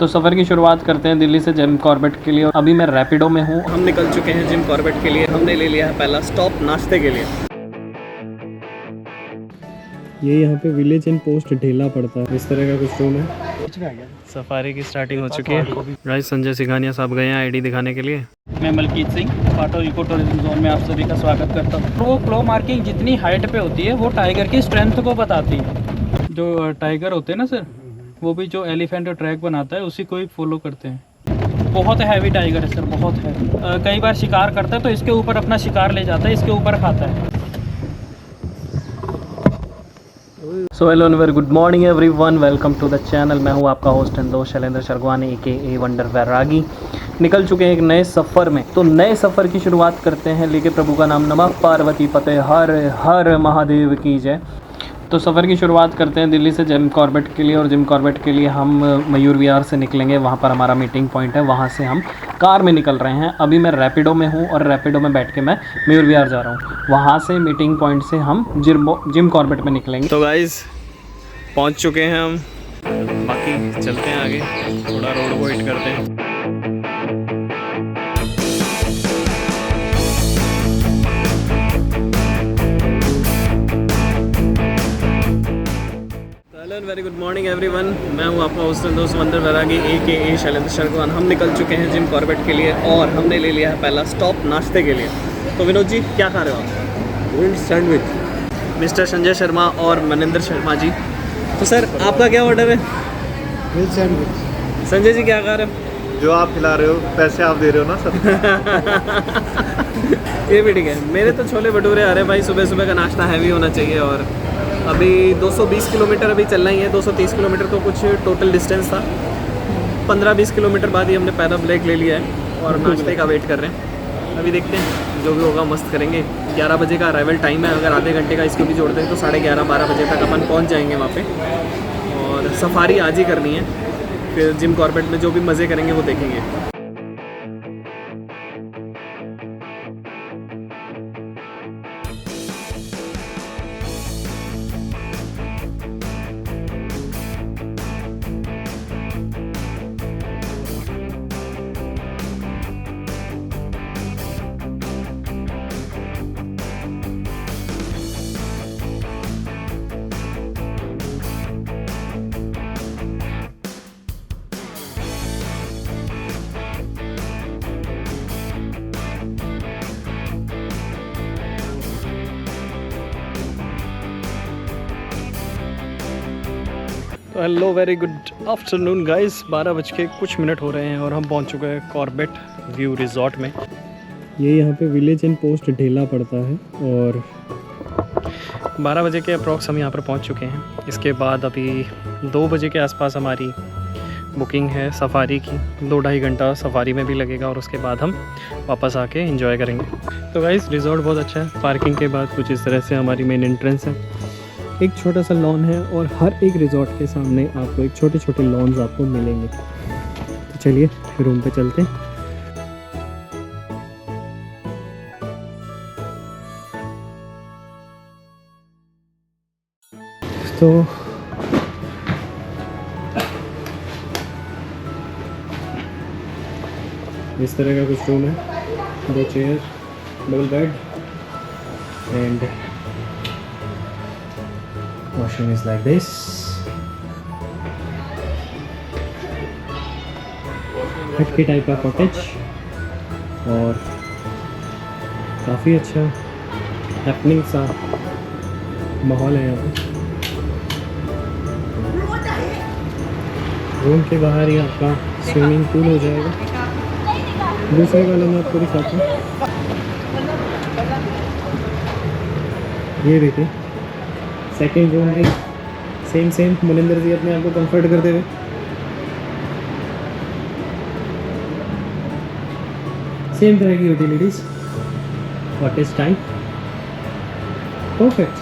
तो सफ़र की शुरुआत करते हैं दिल्ली से जिम कॉर्बेट के लिए। अभी मैं रैपिडो में हूँ। हम निकल चुके हैं जिम कॉर्बेट के लिए। हमने ले लिया है पहला स्टॉप नाश्ते के लिए। ये यहाँ पे विलेज एंड पोस्ट ढेला पड़ता है, इस तरह का कुछ रूम है। सफारी की स्टार्टिंग हो चुकी है। राइट, संजय सिंघानिया साहब गए हैं आईडी दिखाने के लिए। मैं मलकीत सिंह पाटो इको टूरिज्म जोन में आप सभी का स्वागत करता हूँ। वो क्लो मार्किंग जितनी हाइट पे होती है वो टाइगर की स्ट्रेंथ को बताती है। जो टाइगर होते हैं ना सर, वो भी जो एलिफेंट ट्रैक बनाता है उसी को ही फॉलो करते हैं। बहुत हैवी टाइगर है सर, बहुत हैवी। कई बार शिकार करता है तो इसके ऊपर अपना शिकार ले जाता है, इसके ऊपर खाता है। So hello and very good morning everyone, welcome to the channel. मैं हूं आपका होस्ट एंड दोस्त शैलेंद्र शर्गवानी AKA वंडर वैरागी। निकल चुके हैं एक नए सफ़र में। तो नए सफ़र की शुरुआत करते हैं लेके प्रभु का नाम, नमः पार्वती पते हर हर महादेव की जय। तो सफ़र की शुरुआत करते हैं दिल्ली से जिम कॉर्बेट के लिए। और जिम कॉर्बेट के लिए हम मयूर विहार से निकलेंगे, वहाँ पर हमारा मीटिंग पॉइंट है। वहाँ से हम कार में निकल रहे हैं। अभी मैं रैपिडो में हूँ और रैपिडो में बैठ के मैं मयूर विहार जा रहा हूँ। वहाँ से मीटिंग पॉइंट से हम जिम कॉर्बेट में निकलेंगे। तो गाइस पहुँच चुके हैं हम, बाकी चलते हैं आगे, थोड़ा रोड को हिट करते हैं। वेरी गुड मॉर्निंग एवरीवन, मैं हूं आपका होस्ट एंड दोस्त वंडर वैरागी AKA शैलेंद्र शर्गवान। हम निकल चुके हैं जिम कॉर्बेट के लिए और हमने ले लिया है पहला स्टॉप नाश्ते के लिए। तो विनोद जी क्या खा रहे हो आप? Grilled sandwich. Mister Sanjay Sharma और मनिंदर शर्मा जी। तो सर आपका क्या ऑर्डर है? Grilled sandwich. संजय जी क्या खा रहे हो? जो आप खिला रहे हो, पैसे आप दे रहे हो ना सर। ये भी ठीक है। मेरे तो छोले भटूरे आ रहे हैं भाई, सुबह सुबह का नाश्ता हैवी होना चाहिए। और अभी 220 किलोमीटर अभी चलना ही है। 230 किलोमीटर तो कुछ टोटल डिस्टेंस था। 15-20 किलोमीटर बाद ही हमने पैरा ब्रेक ले लिया है और नाश्ते का वेट कर रहे हैं। अभी देखते हैं, जो भी होगा मस्त करेंगे। 11 बजे का अराइवल टाइम है, अगर आधे घंटे का इसको भी जोड़ते हैं तो 11:30-12 बजे तक अपन पहुंच जाएंगे वहाँ पे। और सफारी आज ही करनी है, फिर जिम कॉर्बेट में जो भी मज़े करेंगे वो देखेंगे। तो hello very good afternoon guys, 12 बज के कुछ मिनट हो रहे हैं और हम पहुंच चुके हैं कॉर्बेट व्यू रिजॉर्ट में। ये यहाँ पे विलेज एंड पोस्ट ढेला पड़ता है और 12 बजे के अप्रॉक्स हम यहाँ पर पहुंच चुके हैं। इसके बाद अभी 2 बजे के आसपास हमारी बुकिंग है सफारी की। 2-2.5 घंटा सफारी में भी लगेगा और उसके बाद हम वापस आके एंजॉय करेंगे। तो गाइस रिजॉर्ट बहुत अच्छा है। पार्किंग के बाद कुछ इस तरह से हमारी मेन एंट्रेंस है। एक छोटा सा लॉन है और हर एक रिजॉर्ट के सामने आपको एक छोटे छोटे लॉन्स आपको मिलेंगे। तो चलिए रूम पे चलते हैं। तो इस तरह का कुछ रूम है। 2 chair, double bed and washroom is like this. हट के टाइप का कॉटेज और काफ़ी अच्छा हैपनिंग सा माहौल है यहाँ पे। रूम के बाहर ही आपका स्विमिंग पूल हो जाएगा। दूसरे वाले में आपको दिखाता हूँ, ये देखिए सेकेंड रूम में सेम मनिंदर जी अपने आप को कंफर्ट करते हुए। सेम तरह की यूटिलिटीज, कॉटेज टाइप, परफेक्ट,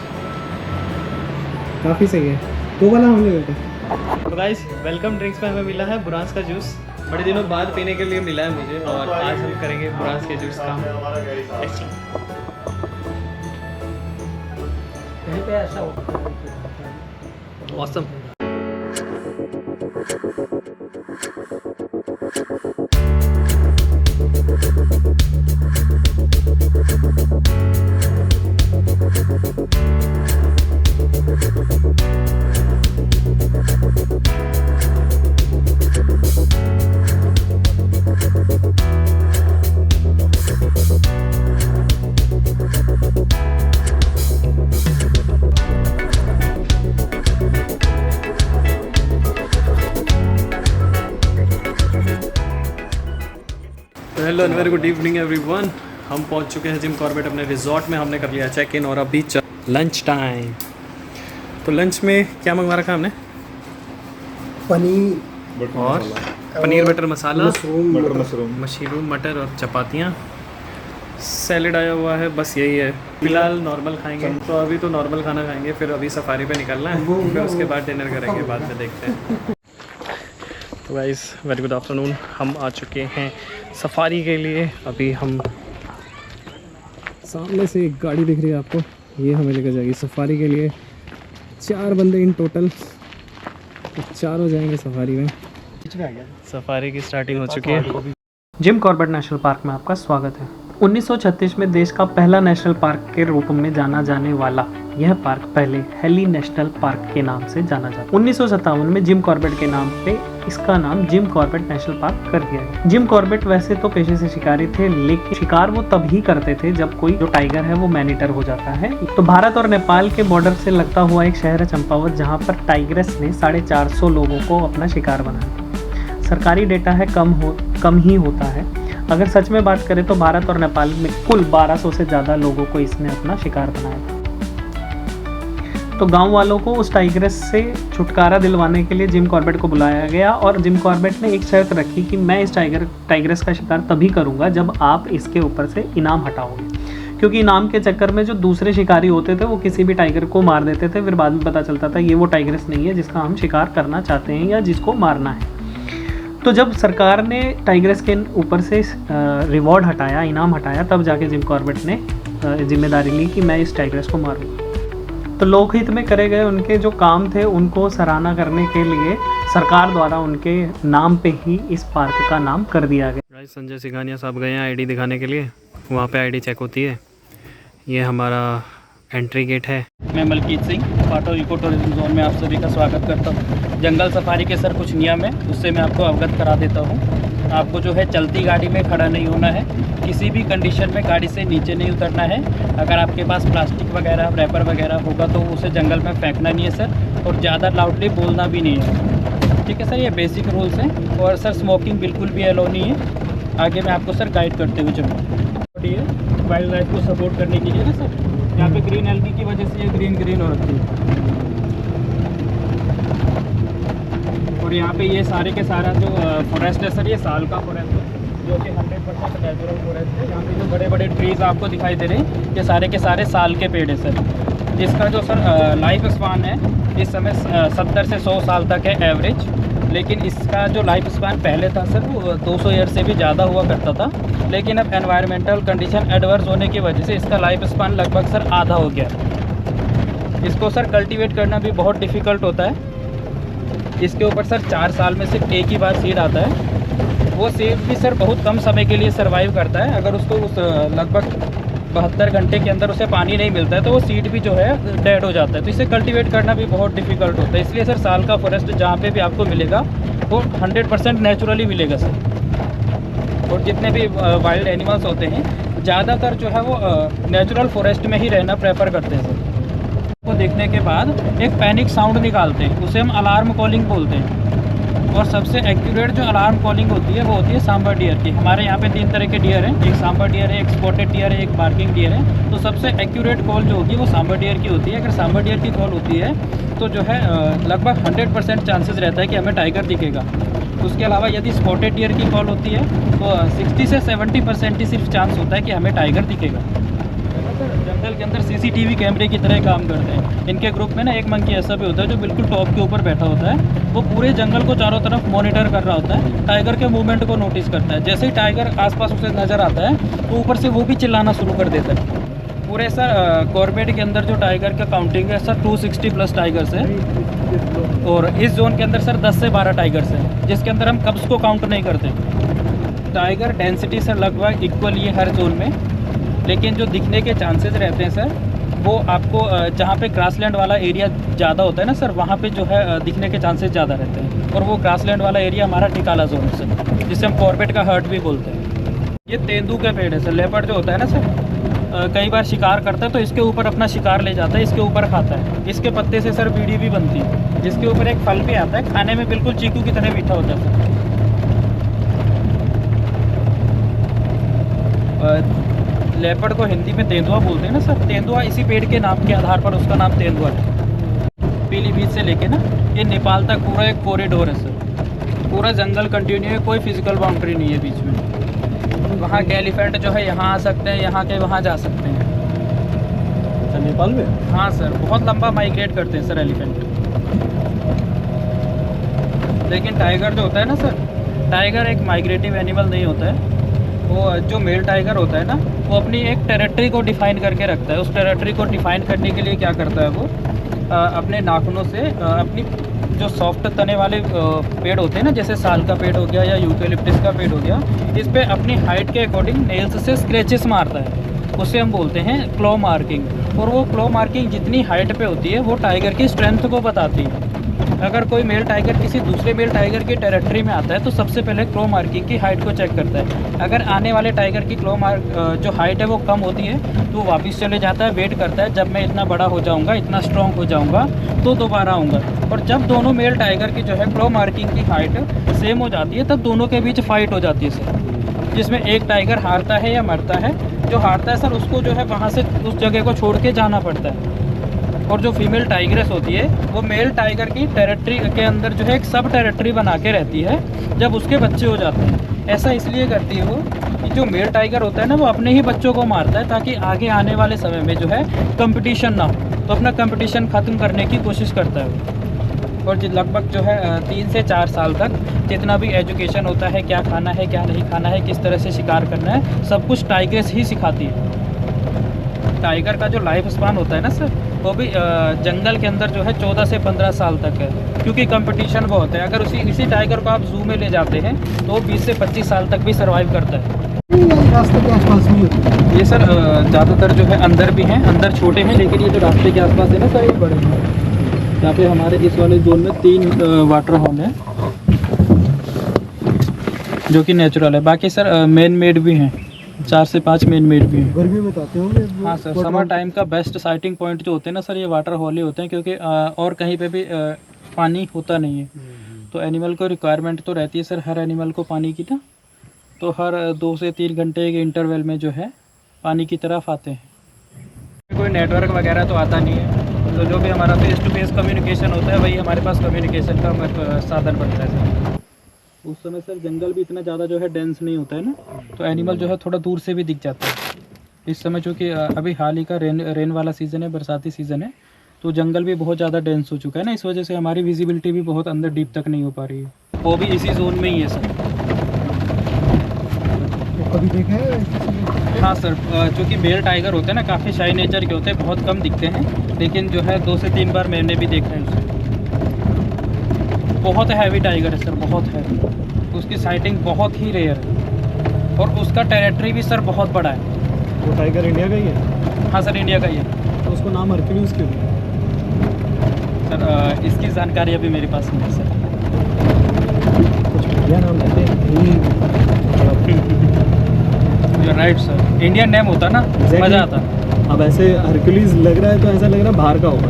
काफ़ी सही है। 2 वाला हम ले लेते हैं। तो गाइस वेलकम ड्रिंक्स में हमें मिला है बुरांस का जूस। बड़े दिनों बाद पीने के लिए मिला है मुझे और आज हम करेंगे बुरांस के जूस का टेस्टिंग। पे ऐसा awesome. Hello and very good evening everyone. हम पहुंच चुके हैं जिम कॉर्बेट अपने रिजॉर्ट में। हमने कर लिया चेक इन और अभी लंच टाइम। तो लंच में क्या मंगवा रखा हमने? पनीर और पनीर बटर मसाला, मशरूम मटर और चपातियाँ, सैलेड आया हुआ है। बस यही है फिलहाल। नॉर्मल खाएंगे तो अभी तो नॉर्मल खाना खाएंगे, फिर अभी सफारी पे निकलना है, फिर उसके बाद डिनर करेंगे, बाद में देखते हैं। तो गाइस वेरी गुड आफ्टरनून। हम आ चुके हैं सफारी के लिए। अभी हम सामने से एक गाड़ी दिख रही है आपको, ये हमें लेकर जाएगी सफारी के लिए। 4 बंदे इन टोटल, तो चारों जाएंगे सफारी में। सफारी की स्टार्टिंग हो चुकी है। जिम कॉर्बेट नेशनल पार्क में आपका स्वागत है। 1936 में देश का पहला नेशनल पार्क के रूप में जाना जाने वाला यह पार्क पहले हेली नेशनल पार्क के नाम से जाना जाता। 1957 में जिम कॉर्बेट के नाम पे इसका नाम जिम कॉर्बेट नेशनल पार्क कर दिया गया। जिम कॉर्बेट वैसे तो पेशे से शिकारी थे, लेकिन शिकार वो तब ही करते थे जब कोई जो टाइगर है वो मैनीटर हो जाता है। तो भारत और नेपाल के बॉर्डर से लगता हुआ एक शहर है चंपावत, जहाँ पर टाइग्रेस ने 450 लोगों को अपना शिकार बनाया। सरकारी डेटा है कम ही होता है। अगर सच में बात करें तो भारत और नेपाल में कुल 1200 से ज़्यादा लोगों को इसने अपना शिकार बनाया था। तो गांव वालों को उस टाइग्रेस से छुटकारा दिलवाने के लिए जिम कॉर्बेट को बुलाया गया और जिम कॉर्बेट ने एक शर्त रखी कि मैं इस टाइग्रेस का शिकार तभी करूंगा जब आप इसके ऊपर से इनाम हटाओगे। क्योंकि इनाम के चक्कर में जो दूसरे शिकारी होते थे वो किसी भी टाइगर को मार देते थे, फिर बाद में पता चलता था ये वो टाइग्रेस नहीं है जिसका हम शिकार करना चाहते हैं या जिसको मारना है। तो जब सरकार ने टाइग्रेस के ऊपर से रिवॉर्ड हटाया, इनाम हटाया, तब जाके जिम कॉर्बेट ने जिम्मेदारी ली कि मैं इस टाइग्रेस को मारूंगा। तो लोकहित में करे गए उनके जो काम थे उनको सराहना करने के लिए सरकार द्वारा उनके नाम पे ही इस पार्क का नाम कर दिया गया। संजय सिंघानिया साहब गए हैं आईडी दिखाने के लिए, वहाँ पे आईडी चेक होती है। ये हमारा एंट्री गेट है। मैं मलकीत सिंह, पाटो इको टूरिज्म जोन में आप सभी का स्वागत करता हूँ। जंगल सफारी के सर कुछ नियम है, उससे मैं आपको अवगत करा देता हूँ। आपको जो है चलती गाड़ी में खड़ा नहीं होना है, किसी भी कंडीशन में गाड़ी से नीचे नहीं उतरना है। अगर आपके पास प्लास्टिक वगैरह रैपर वगैरह होगा तो उसे जंगल में फेंकना नहीं है सर, और ज़्यादा लाउडली बोलना भी नहीं है। ठीक है सर, ये बेसिक रूल्स हैं। और सर स्मोकिंग बिल्कुल भी अलाउ नहीं है। आगे मैं आपको सर गाइड करते हुए चलूँगा। वाइल्ड लाइफ को सपोर्ट करने के लिए ना सर, यहाँ पे ग्रीन एलगी की वजह से ये ग्रीन हो रखी है। और यहाँ पे ये सारे के सारा जो फॉरेस्ट है सर, ये साल का फॉरेस्ट है जो कि 100% नेचुरल फॉरेस्ट है। यहाँ पे जो बड़े बड़े ट्रीज आपको दिखाई दे रहे हैं ये सारे के सारे साल के पेड़ है सर। इसका जो सर लाइफ स्पान है इस समय 70 से 100 साल तक है एवरेज, लेकिन इसका जो लाइफ स्पान पहले था सर वो 200 ईयर से भी ज़्यादा हुआ करता था। लेकिन अब एनवायरमेंटल कंडीशन एडवर्स होने की वजह से इसका लाइफ स्पान लगभग सर आधा हो गया। इसको सर कल्टीवेट करना भी बहुत डिफ़िकल्ट होता है। इसके ऊपर सर 4 साल में सिर्फ एक ही बार सीड आता है। वो सीड भी सर बहुत कम समय के लिए सर्वाइव करता है। अगर उसको उस लगभग 72 घंटे के अंदर उसे पानी नहीं मिलता है तो वो सीड भी जो है डेड हो जाता है। तो इसे कल्टीवेट करना भी बहुत डिफ़िकल्ट होता है। इसलिए सर साल का फॉरेस्ट जहाँ पे भी आपको मिलेगा वो 100% नेचुरली मिलेगा सर। और जितने भी वाइल्ड एनिमल्स होते हैं ज़्यादातर जो है वो नेचुरल फॉरेस्ट में ही रहना प्रेफर करते हैं सर। को देखने के बाद एक पैनिक साउंड निकालते हैं, उसे हम अलार्म कॉलिंग बोलते हैं। और सबसे एक्यूरेट जो अलार्म कॉलिंग होती है वो होती है सांबर डियर की। हमारे यहाँ पे 3 तरह के डियर हैं, एक सांबर डियर है, एक स्पॉटेड डियर है, एक बार्किंग डियर है। तो सबसे एक्यूरेट कॉल जो होगी वो सांबर डियर की होती है। अगर सांबर डियर की कॉल होती है तो जो है लगभग 100% चांसेस रहता है कि हमें टाइगर दिखेगा। उसके अलावा यदि स्पॉटेड डियर की कॉल होती है तो 60 से 70% ही सिर्फ चांस होता है कि हमें टाइगर दिखेगा। जंगल के अंदर सीसीटीवी कैमरे की तरह काम करते हैं। इनके ग्रुप में ना एक मंकी ऐसा भी होता है जो बिल्कुल टॉप के ऊपर बैठा होता है। वो पूरे जंगल को चारों तरफ मॉनिटर कर रहा होता है, टाइगर के मूवमेंट को नोटिस करता है। जैसे ही टाइगर आसपास उसे नज़र आता है तो ऊपर से वो भी चिल्लाना शुरू कर देता है। पूरे सर कॉर्बेट के अंदर जो टाइगर का काउंटिंग है सर 260 प्लस टाइगर्स है, और इस जोन के अंदर सर 10 से 12 टाइगर्स हैं, जिसके अंदर हम कब्स को काउंट नहीं करते। टाइगर डेंसिटी सर लगभग इक्वल ही है हर जोन में, लेकिन जो दिखने के चांसेस रहते हैं सर वो आपको जहाँ पे ग्रासलैंड वाला एरिया ज़्यादा होता है ना सर, वहाँ पे जो है दिखने के चांसेस ज़्यादा रहते हैं, और वो ग्रासलैंड वाला एरिया हमारा टिकाला जोन है सर, जिसे हम कॉर्बेट का हर्ट भी बोलते हैं। ये तेंदू का पेड़ है सर। लेपर्ड जो होता है ना सर, कई बार शिकार करता है तो इसके ऊपर अपना शिकार ले जाता है, इसके ऊपर खाता है। इसके पत्ते से सर बीड़ी भी बनती है, जिसके ऊपर एक फल भी आता है, खाने में बिल्कुल चीकू की तरह मीठा होता है सर। लेपर्ड को हिंदी में तेंदुआ बोलते हैं ना सर। तेंदुआ इसी पेड़ के नाम के आधार पर उसका नाम तेंदुआ है। पीलीभीत से लेके ना ये नेपाल तक पूरा एक कॉरिडोर है सर। पूरा जंगल कंटिन्यू है, कोई फिजिकल बाउंड्री नहीं है बीच में। वहाँ के एलिफेंट जो है यहाँ आ सकते हैं, यहाँ के वहाँ जा सकते हैं। अच्छा, नेपाल में? हाँ सर, बहुत लंबा माइग्रेट करते हैं सर एलिफेंट। लेकिन टाइगर जो होता है ना सर, टाइगर एक माइग्रेटिव एनिमल नहीं होता है। वो जो मेल टाइगर होता है ना, वो अपनी एक टेरिटरी को डिफ़ाइन करके रखता है। उस टेरिटरी को डिफ़ाइन करने के लिए क्या करता है वो अपने नाखूनों से अपनी जो सॉफ्ट तने वाले पेड़ होते हैं ना, जैसे साल का पेड़ हो गया या यूकेलिप्टस का पेड़ हो गया, इस पे अपनी हाइट के अकॉर्डिंग नेल्स से स्क्रैचेस मारता है। उसे हम बोलते हैं क्लो मार्किंग। और वो क्लो मार्किंग जितनी हाइट पे होती है वो टाइगर की स्ट्रेंथ को बताती है। अगर कोई मेल टाइगर किसी दूसरे मेल टाइगर की टेरिटरी में आता है तो सबसे पहले क्लो मार्किंग की हाइट को चेक करता है। अगर आने वाले टाइगर की क्लो मार्क जो हाइट है वो कम होती है तो वापस चले जाता है, वेट करता है जब मैं इतना बड़ा हो जाऊंगा, इतना स्ट्रॉन्ग हो जाऊंगा तो दोबारा आऊँगा। और जब दोनों मेल टाइगर की जो है क्लो मार्किंग की हाइट सेम हो जाती है तब दोनों के बीच फाइट हो जाती है सर, जिसमें एक टाइगर हारता है या मरता है। जो हारता है सर उसको जो है वहाँ से उस जगह को छोड़ के जाना पड़ता है। और जो फीमेल टाइग्रेस होती है वो मेल टाइगर की टेरिटरी के अंदर जो है एक सब टेरिटरी बना के रहती है जब उसके बच्चे हो जाते हैं। ऐसा इसलिए करती है वो कि जो मेल टाइगर होता है ना वो अपने ही बच्चों को मारता है ताकि आगे आने वाले समय में जो है कंपटीशन ना हो, तो अपना कंपटीशन ख़त्म करने की कोशिश करता है वो। और लगभग जो है 3 से 4 साल तक जितना भी एजुकेशन होता है, क्या खाना है क्या नहीं खाना है, किस तरह से शिकार करना है, सब कुछ टाइग्रेस ही सिखाती है। टाइगर का जो लाइफ स्पान होता है ना सर, वो भी जंगल के अंदर जो है 14 से 15 साल तक है, क्योंकि कंपटीशन बहुत है। अगर इसी टाइगर को आप जू में ले जाते हैं तो वो 20 से 25 साल तक भी सर्वाइव करता है। रास्ते के आसपास भी होती है ये सर ज़्यादातर जो है अंदर भी हैं, अंदर छोटे हैं, लेकिन ये जो रास्ते के आसपास है ना सर ये बड़े हैं। यहाँ पे हमारे इस वाले जोन में 3 वाटर होल हैं जो कि नेचुरल है। बाकी सर मैन मेड भी हैं, 4 से 5 मैन मेड भी हैं। गर्मी में बताते होंगे। हाँ सर, समर टाइम का बेस्ट साइटिंग पॉइंट जो होते हैं ना सर ये वाटर हॉल ही होते हैं, क्योंकि और कहीं पे भी पानी होता नहीं है। तो एनिमल को रिक्वायरमेंट तो रहती है सर हर एनिमल को पानी की ना, तो हर 2 से 3 घंटे के इंटरवल में जो है पानी की तरफ आते हैं। कोई नेटवर्क वगैरह तो आता नहीं है, तो जो भी हमारा फेस टू फेस कम्युनिकेशन होता है वही हमारे पास कम्युनिकेशन का साधन बनता है सर। उस समय सर जंगल भी इतना ज़्यादा जो है डेंस नहीं होता है ना, तो एनिमल जो है थोड़ा दूर से भी दिख जाता है। इस समय चूँकि अभी हाल ही का रेन वाला सीज़न है, बरसाती सीज़न है, तो जंगल भी बहुत ज़्यादा डेंस हो चुका है ना, इस वजह से हमारी विजिबिलिटी भी बहुत अंदर डीप तक नहीं हो पा रही है। वो भी इसी जोन में ही है सर। कभी देखे हैं? हाँ सर, चूँकि मेल टाइगर होते हैं ना काफ़ी शाई नेचर के होते हैं, बहुत कम दिखते हैं, लेकिन जो है 2 से 3 बार मैंने भी देखा है उसे। बहुत हैवी टाइगर है सर, बहुत हैवी। उसकी साइटिंग बहुत ही रेयर है और उसका टेरिटरी भी सर बहुत बड़ा है। वो टाइगर इंडिया का ही है? हाँ सर, इंडिया का ही है। तो उसको नाम हरक्यूलिस क्यों दिया? सर इसकी जानकारी अभी मेरे पास नहीं है सर। कुछ बढ़िया नाम देते हैं। राइट सर, इंडियन नेम होता ना मज़ा आता। अब ऐसे हरक्यूलिस लग रहा है तो ऐसा लग रहा है बाहर का होगा।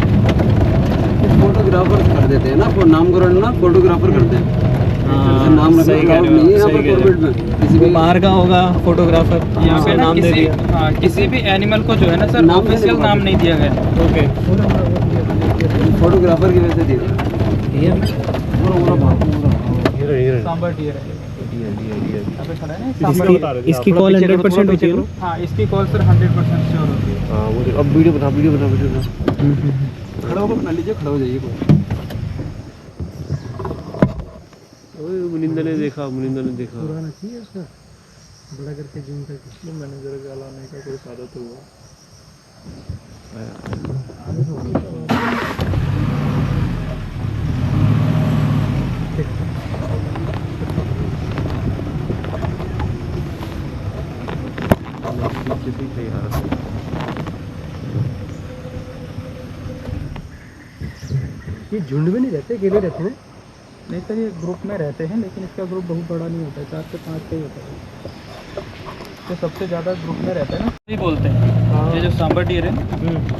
फोटोग्राफर कर देते हैं ना, नामकरण ना फोटोग्राफर करते हैं। हाँ, नाम सही कह रहे हो, नहीं है यहाँ सही पर कह रहे हो। कॉर्बेट में किसी भी बाहर का होगा फोटोग्राफर, यहाँ पे ना नाम दे दिया। किसी भी एनिमल को जो है ना सर नाम ऑफिशियल नहीं नाम नहीं दिया गया। ओके, फोटोग्राफर की वजह से दिया। सांबर डियर है। यहाँ पे खड़ा है ना, सांबर इसकी डियर। इसकी कॉल 100% होती है ना? हाँ, इसकी कॉल सर 100% श्योर होती है। हाँ वो अब वीडियो बना खड़ा होकर बना लीजिए, खड़ा हो जाइए कोई। मुनिंदा ने देखा पुराना चाहिए उसका बड़ा करके जूम करके मैनेजर का लाने का कोई सादा तो हुआ। ये झुंड में नहीं रहते, अकेले रहते हैं। नहीं सर, ये ग्रुप में रहते हैं, लेकिन इसका ग्रुप बहुत बड़ा नहीं होता है, 4 से 5 का ही होता है। तो सबसे ज़्यादा ग्रुप में रहता है ना, ये बोलते हैं ये जो सांबर डियर है।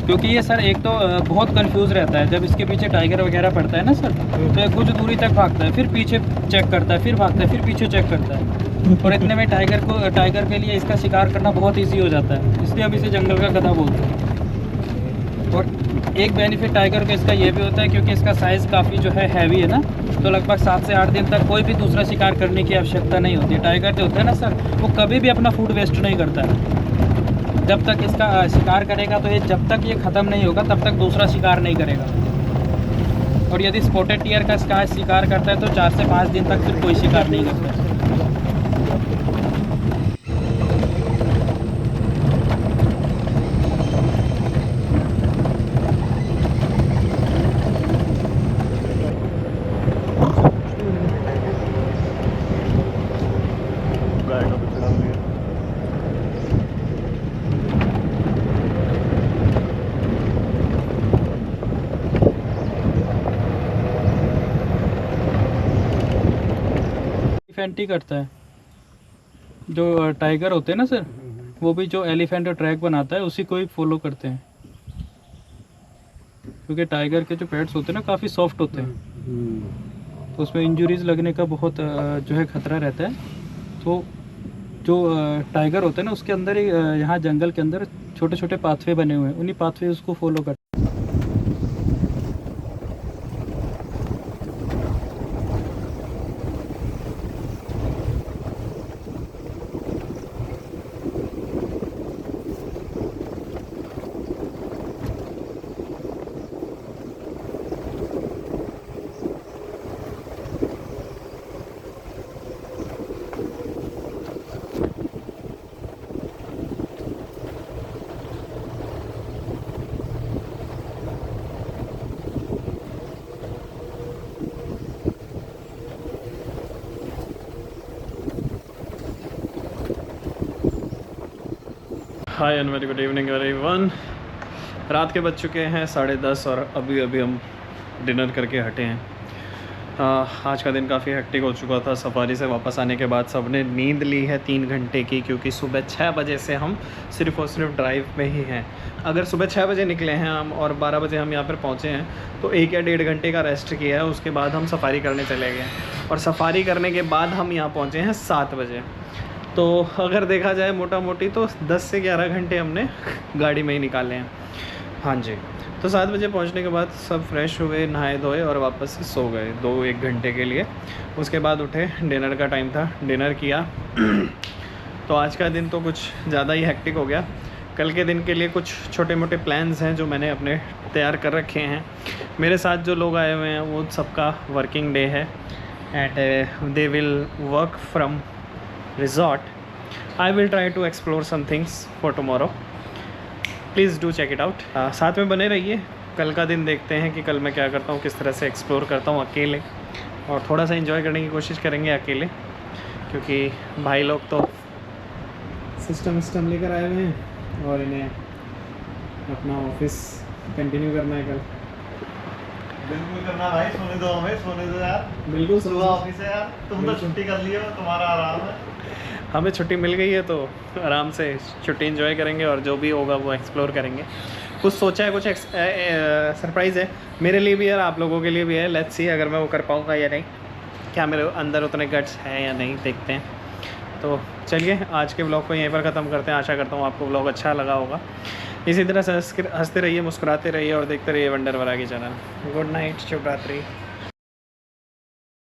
क्योंकि ये सर एक तो बहुत कंफ्यूज रहता है, जब इसके पीछे टाइगर वगैरह पड़ता है ना सर, तो ये कुछ दूरी तक भागता है, फिर पीछे चेक करता है, फिर भागता है, फिर पीछे चेक करता है। और इतने में टाइगर के लिए इसका शिकार करना बहुत ईजी हो जाता है, इसलिए हम इसे जंगल का गधा बोलते हैं। और एक बेनिफिट टाइगर का इसका ये भी होता है, क्योंकि इसका साइज़ काफ़ी जो है हैवी है ना, तो लगभग 7 से 8 दिन तक कोई भी दूसरा शिकार करने की आवश्यकता नहीं होती। टाइगर जो होता है ना सर, वो कभी भी अपना फूड वेस्ट नहीं करता है। जब तक इसका शिकार करेगा, तो ये जब तक ये ख़त्म नहीं होगा तब तक दूसरा शिकार नहीं करेगा। और यदि स्पॉटेड डियर का शिकार करता है तो 4 से 5 दिन तक फिर कोई शिकार नहीं करता है। एलिफेंट ही करता है, जो टाइगर होते हैं ना सर, वो भी जो एलिफेंट ट्रैक बनाता है उसी को ही फॉलो करते हैं। क्योंकि टाइगर के जो पेट्स होते हैं ना काफ़ी सॉफ्ट होते हैं, तो उसमें इंजरीज लगने का बहुत जो है खतरा रहता है। तो जो टाइगर होते हैं ना, उसके अंदर ही यहाँ जंगल के अंदर छोटे छोटे पाथवे बने हुए हैं, उन्हीं पाथवे उसको फॉलो करते हैं। Hi and very good evening everyone. रात के बज चुके हैं 10:30 और अभी हम डिनर करके हटे हैं। आज का दिन काफ़ी हेक्टिक हो चुका था। सफारी से वापस आने के बाद सबने नींद ली है 3 घंटे की, क्योंकि सुबह 6 बजे से हम सिर्फ़ और सिर्फ ड्राइव में ही हैं। अगर सुबह 6 बजे निकले हैं हम और 12 बजे हम यहाँ पर पहुँचे हैं, तो 1 या 1.5 घंटे का रेस्ट किया है। उसके बाद हम सफारी करने चले गए, और सफारी करने के बाद हम यहाँ पहुँचे हैं 7 बजे। तो अगर देखा जाए मोटा मोटी तो 10 से 11 घंटे हमने गाड़ी में ही निकाले हैं। हाँ जी, तो 7 बजे पहुंचने के बाद सब फ्रेश हुए, नहाए धोए और वापस से सो गए 2-1 घंटे के लिए। उसके बाद उठे, डिनर का टाइम था, डिनर किया। तो आज का दिन तो कुछ ज़्यादा ही हेक्टिक हो गया। कल के दिन के लिए कुछ छोटे मोटे प्लान्स हैं जो मैंने अपने तैयार कर रखे हैं। मेरे साथ जो लोग आए हुए हैं वो सबका वर्किंग डे है, and they will work from resort. I will try to explore some things for tomorrow. Please do check it out. साथ में बने रहिए। कल का दिन देखते हैं कि कल मैं क्या करता हूँ, किस तरह से एक्सप्लोर करता हूँ अकेले, और थोड़ा सा एंजॉय करने की कोशिश करेंगे अकेले, क्योंकि भाई लोग तो सिस्टम लेकर आए हुए हैं और इन्हें अपना ऑफिस कंटिन्यू करना है कल। बिल्कुल करना भाई, सोने दो हमें, सोने दो यार। बिल्कुल सुबह ऑफिस है यार, तुम तो छुट्टी कर लिए हो, तुम्हारा आराम है। हमें छुट्टी मिल गई है तो आराम से छुट्टी एंजॉय करेंगे, और जो भी होगा वो एक्सप्लोर करेंगे। कुछ सोचा है, कुछ सरप्राइज़ है मेरे लिए भी है, आप लोगों के लिए भी है। लेट्स सी अगर मैं वो कर पाऊँगा या नहीं, क्या मेरे अंदर उतने गट्स हैं या नहीं, देखते हैं। तो चलिए आज के ब्लॉग को यहीं पर ख़त्म करते हैं। आशा करता हूँ आपको ब्लॉग अच्छा लगा होगा। इसी तरह से हंसते रहिए, मुस्कुराते रहिए और देखते रहिए वंडर वैरागी चैनल। गुड नाइट, शुभ रात्रि।